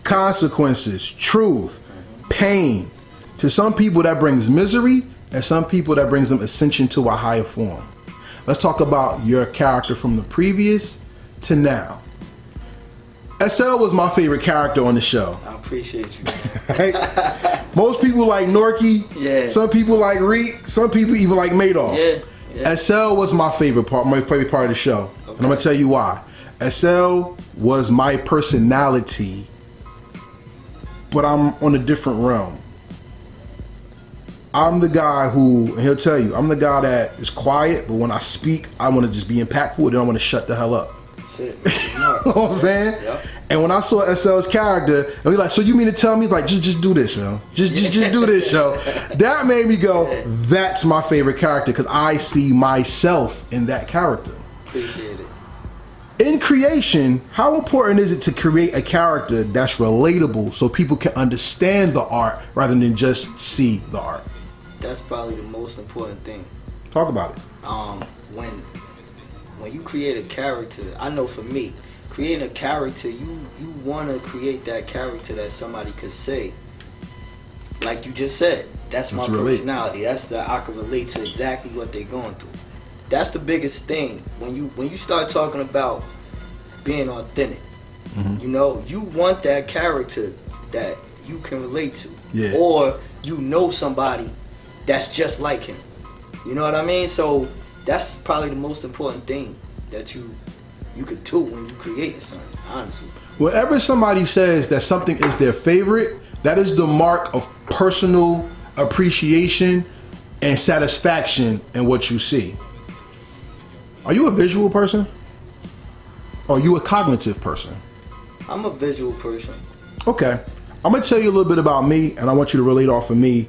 consequences, truth, pain. To some people that brings misery, and some people that brings them ascension to a higher form. Let's talk about your character from the previous to now. SL was my favorite character on the show. I appreciate you. Right? Most people like Norky. Yeah. Some people like Reek. Some people even like Madoff. Yeah. SL was my favorite part of the show. Okay. And I'm gonna tell you why. SL was my personality, but I'm on a different realm. I'm the guy who, and he'll tell you, I'm the guy that is quiet, but when I speak, I want to just be impactful, and then I want to shut the hell up. Shit. You know what I'm saying? Yep. And when I saw SL's character, and we like, so you mean to tell me? He's like, just do this, yo. Just do this, yo. That made me go, that's my favorite character, because I see myself in that character. Appreciate it. In creation, how important is it to create a character that's relatable so people can understand the art rather than just see the art? That's probably the most important thing. Talk about it. When you create a character, I know for me, creating a character, you want to create that character that somebody could say, like you just said, that's my personality. That's I can relate to exactly what they're going through. That's the biggest thing when you start talking about being authentic. Mm-hmm. You know, you want that character that you can relate to, or you know somebody that's just like him. You know what I mean? So that's probably the most important thing that you could do when you create something. Honestly, whenever somebody says that something is their favorite, that is the mark of personal appreciation and satisfaction in what you see. Are you a visual person? Or are you a cognitive person? I'm a visual person. Okay. I'm going to tell you a little bit about me, and I want you to relate off of me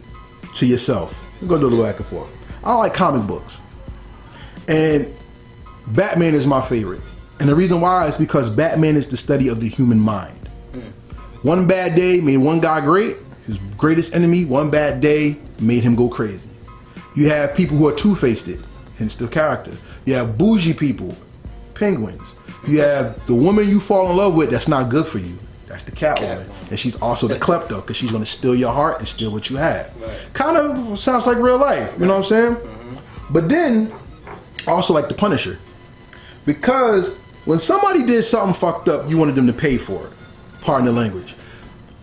to yourself. Let's go do a little back and forth. I like comic books. And Batman is my favorite. And the reason why is because Batman is the study of the human mind. One bad day made one guy great. His greatest enemy, one bad day, made him go crazy. You have people who are two-faced, hence the character. You have bougie people, penguins. You have the woman you fall in love with that's not good for you. That's the Catwoman. And she's also the klepto because she's going to steal your heart and steal what you have. Right. Kind of sounds like real life, you know what I'm saying? Mm-hmm. But then, I also like the Punisher. Because when somebody did something fucked up, you wanted them to pay for it. Pardon the language.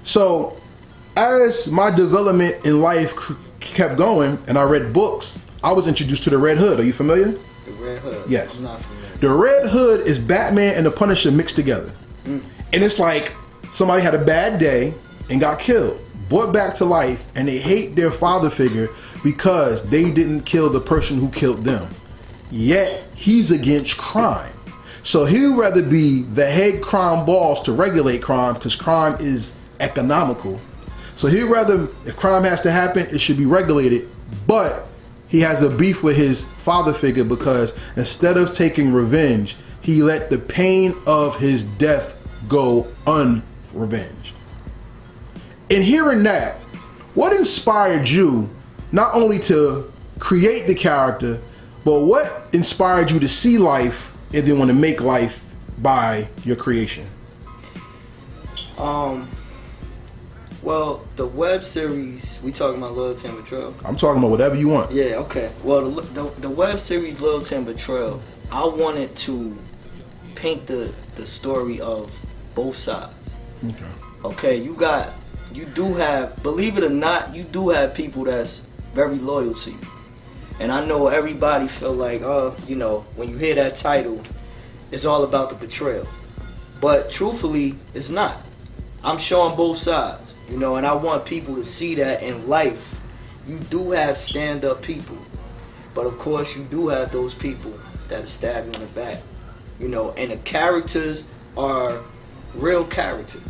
So, as my development in life kept going and I read books, I was introduced to the Red Hood. Are you familiar? The Red Hood? Yes. I'm not familiar. The Red Hood is Batman and the Punisher mixed together. And it's like somebody had a bad day and got killed, brought back to life, and they hate their father figure because they didn't kill the person who killed them. Yet, he's against crime. So he would rather be the head crime boss to regulate crime because crime is economical. So he'd rather, if crime has to happen, it should be regulated. But he has a beef with his father figure because instead of taking revenge, he let the pain of his death go unrevenged. In hearing that, what inspired you not only to create the character, but what inspired you to see life and then want to make life by your creation? Well, the web series, we talking about Loyalty and Betrayal? I'm talking about whatever you want. Yeah, okay. Well, the web series Loyalty and Betrayal, I wanted to paint the story of both sides. Okay, you do have, believe it or not, you do have people that's very loyal to you. And I know everybody feel like, oh, you know, when you hear that title, it's all about the betrayal. But truthfully, it's not. I'm showing both sides, you know, and I want people to see that in life, you do have stand-up people. But of course, you do have those people that stab you in the back, you know, and the characters are real characters.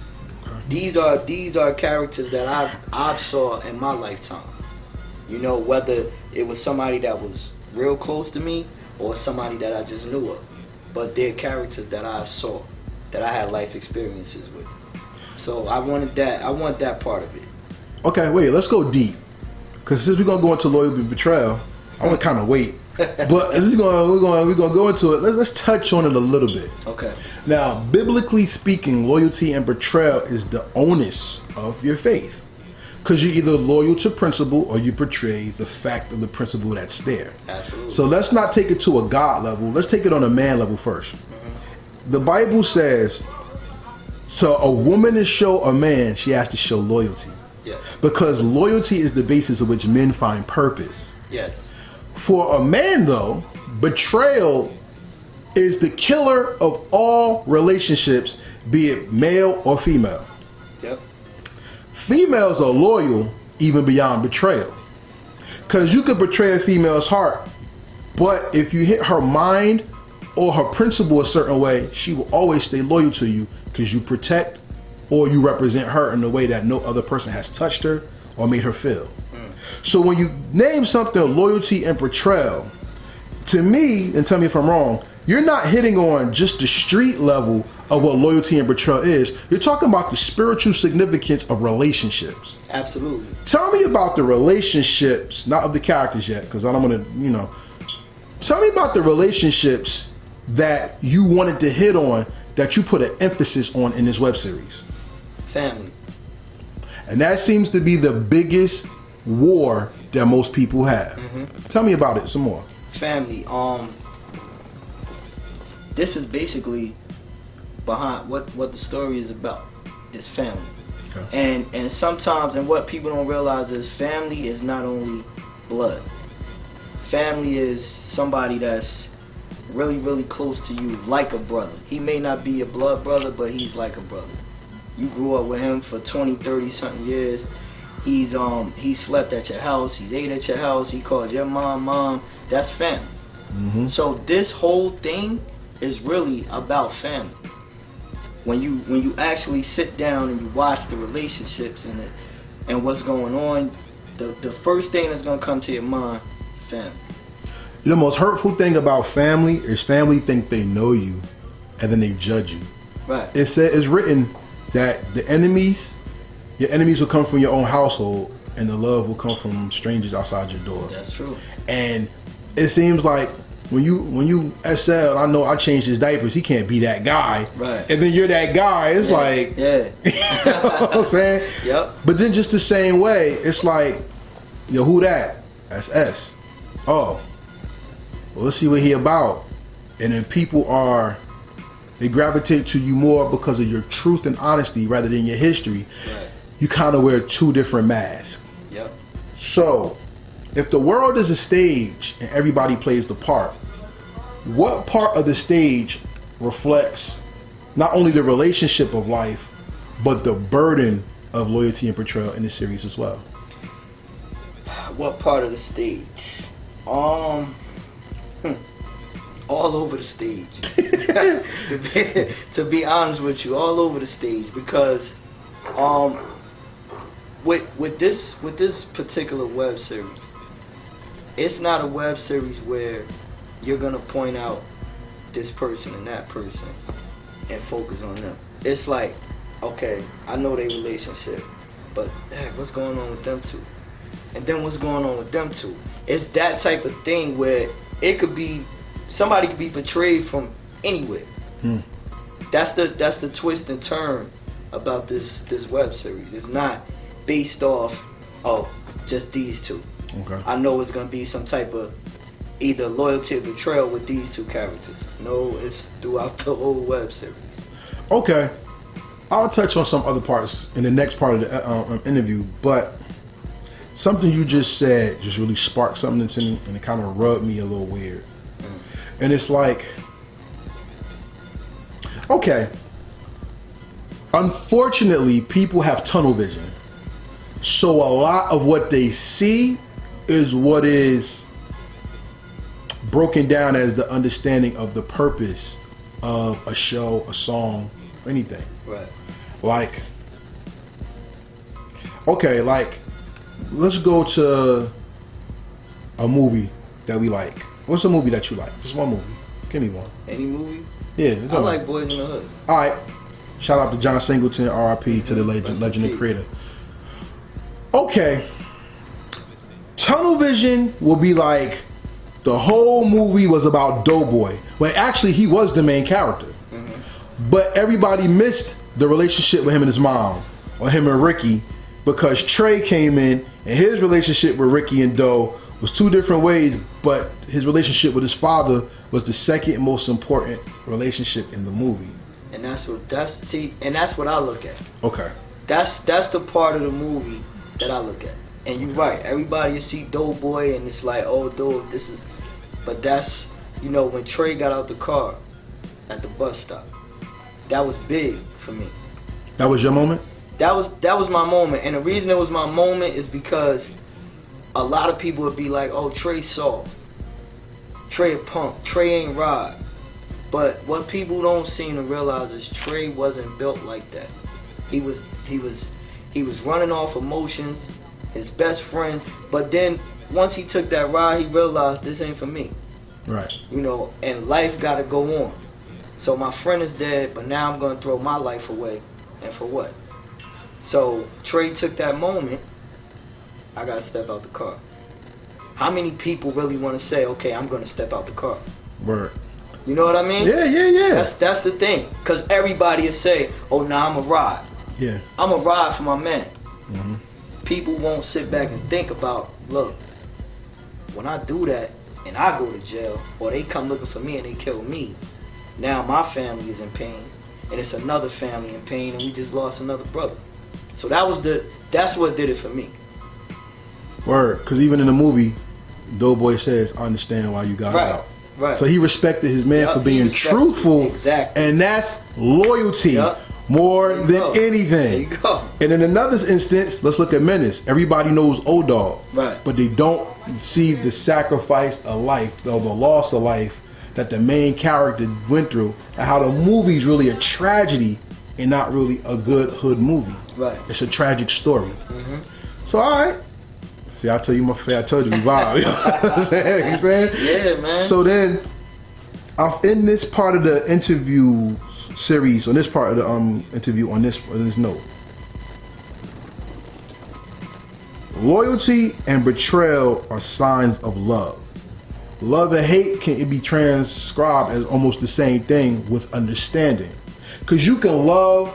These are characters that I've saw in my lifetime. You know, whether it was somebody that was real close to me or somebody that I just knew of. But they're characters that I saw, that I had life experiences with. So I want that part of it. Okay, wait, let's go deep. Because since we're going to go into Loyalty and Betrayal, I want to kind of wait. But we're gonna go into it. Let's touch on it a little bit. Okay. Now, biblically speaking, loyalty and betrayal is the onus of your faith, because you're either loyal to principle or you betray the fact of the principle that's there. Absolutely. So let's not take it to a God level. Let's take it on a man level first. Mm-hmm. The Bible says, so a woman to show a man, she has to show loyalty. Yes. Because loyalty is the basis of which men find purpose. Yes. For a man, though, betrayal is the killer of all relationships, be it male or female. Yep. Females are loyal even beyond betrayal. Because you could betray a female's heart, but if you hit her mind or her principle a certain way, she will always stay loyal to you because you protect or you represent her in a way that no other person has touched her or made her feel. So when you name something loyalty and betrayal, to me, and tell me if I'm wrong, you're not hitting on just the street level of what loyalty and betrayal is. You're talking about the spiritual significance of relationships. Absolutely. Tell me about the relationships, not of the characters yet, because I don't want to, Tell me about the relationships that you wanted to hit on that you put an emphasis on in this web series. Family. And that seems to be the biggest war that most people have. Mm-hmm. Tell me about it some more. Family. This is basically behind what the story is about. Is family. Okay. And sometimes, and what people don't realize is family is not only blood. Family is somebody that's really, really close to you, like a brother. He may not be a blood brother, but he's like a brother. You grew up with him for 20, 30 something years. He slept at your house, he's ate at your house, he called your mom. That's family. Mm-hmm. So this whole thing is really about family. When you actually sit down and you watch the relationships and what's going on, the first thing that's gonna come to your mind is family. The most hurtful thing about family is family think they know you and then they judge you. Right. It's written that your enemies will come from your own household and the love will come from strangers outside your door. That's true. And it seems like when you SL, I know I changed his diapers, he can't be that guy. Right. And then you're that guy. It's like, yeah. You know what I'm saying? Yep. But then just the same way, it's like, yo, who that? That's S. Oh, well, let's see what he about. And then they gravitate to you more because of your truth and honesty rather than your history. Right. You kind of wear two different masks. Yep. So, if the world is a stage and everybody plays the part, what part of the stage reflects not only the relationship of life, but the burden of loyalty and betrayal in the series as well? What part of the stage? All over the stage. to be honest with you, all over the stage, because with this particular web series, it's not a web series where you're gonna point out this person and that person and focus on them. It's like, okay, I know their relationship, but what's going on with them two? And then what's going on with them two? It's that type of thing where it could be, somebody could be betrayed from anywhere. That's the twist and turn about this web series. It's not based off just these two. Okay. I know it's gonna be some type of either loyalty or betrayal with these two characters. No, it's throughout the whole web series. Okay, I'll touch on some other parts in the next part of the interview, but something you just said just really sparked something into me, and it kind of rubbed me a little weird. And it's like, okay, unfortunately, people have tunnel vision. So a lot of what they see is what is broken down as the understanding of the purpose of a show, a song, anything. Right. Like, okay, like, let's go to a movie that we like. What's a movie that you like? Just one movie. Give me one. Any movie? Yeah. I like Boys in the Hood. All right. Shout out to John Singleton, R.I.P. to the legend and creator. Okay. Tunnel vision will be like The whole movie was about Doughboy. Well, actually, he was the main character. But everybody missed the relationship with him and his mom, or him and Ricky, because Trey came in, and his relationship with Ricky and Doe was two different ways, but his relationship with his father was the second most important relationship in the movie. And that's what I look at. Okay. That's the part of the movie that I look at. And you're right. Everybody you see Doughboy and it's like, oh, Doe, this is. But that's, you know, when Trey got out the car at the bus stop, that was big for me. That was your moment? That was my moment. And the reason it was my moment is because a lot of people would be like, oh, Trey soft. Trey a punk. Trey ain't ride. But what people don't seem to realize is Trey wasn't built like that. He was running off emotions, his best friend. But then once he took that ride, he realized this ain't for me. Right. You know, and life got to go on. So my friend is dead, but now I'm going to throw my life away. And for what? So Trey took that moment. I got to step out the car. How many people really want to say, okay, I'm going to step out the car? Word. You know what I mean? Yeah. That's the thing. Because everybody will say, oh, now I'm a ride. Yeah. I'm a ride for my man. Mm-hmm. People won't sit back and think about, look, when I do that and I go to jail, or they come looking for me and they kill me, now my family is in pain, and it's another family in pain, and we just lost another brother. So that's what did it for me. Word. Because even in the movie, Doughboy says, I understand why you got out. Right. So he respected his man for being truthful. Exactly. And that's loyalty more than anything. There you go. And in another instance, let's look at Menace. Everybody knows O-Dog. Right. But they don't see the sacrifice of life, or the loss of life that the main character went through, and how the movie's really a tragedy and not really a good hood movie. Right. It's a tragic story. Mm-hmm. So, all right. See, I told you, we vibe. You know what I'm saying? Yeah, man. So then, in this part of the interview series, on this part of the interview, on this note, loyalty and betrayal are signs of love. Love and hate can be transcribed as almost the same thing with understanding. Because you can love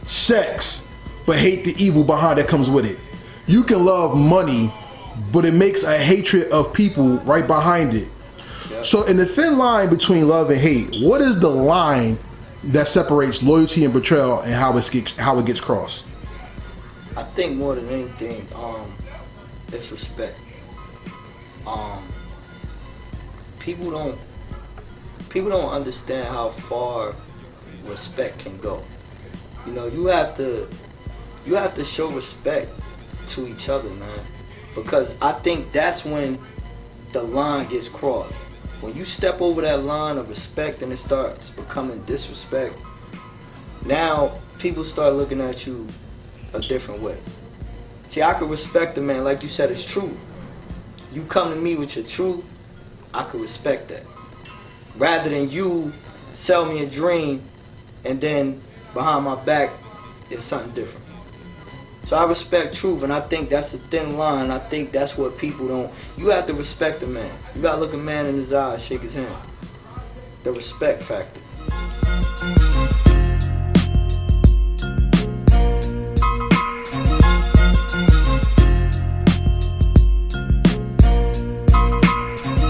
sex, but hate the evil behind that comes with it. You can love money, but it makes a hatred of people right behind it. Yep. So in the thin line between love and hate, what is the line that separates loyalty and betrayal, and how it gets crossed? I think more than anything, it's respect. People don't understand how far respect can go. You know, you have to show respect to each other, man, because I think that's when the line gets crossed. When you step over that line of respect and it starts becoming disrespect, now people start looking at you a different way. See, I could respect the man, like you said, it's true. You come to me with your truth, I could respect that. Rather than you sell me a dream and then behind my back it's something different. So I respect truth, and I think that's the thin line. I think that's what people don't. You have to respect a man. You gotta look a man in his eyes, shake his hand. The respect factor.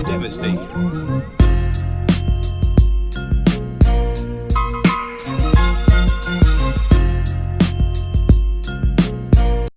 Devastating.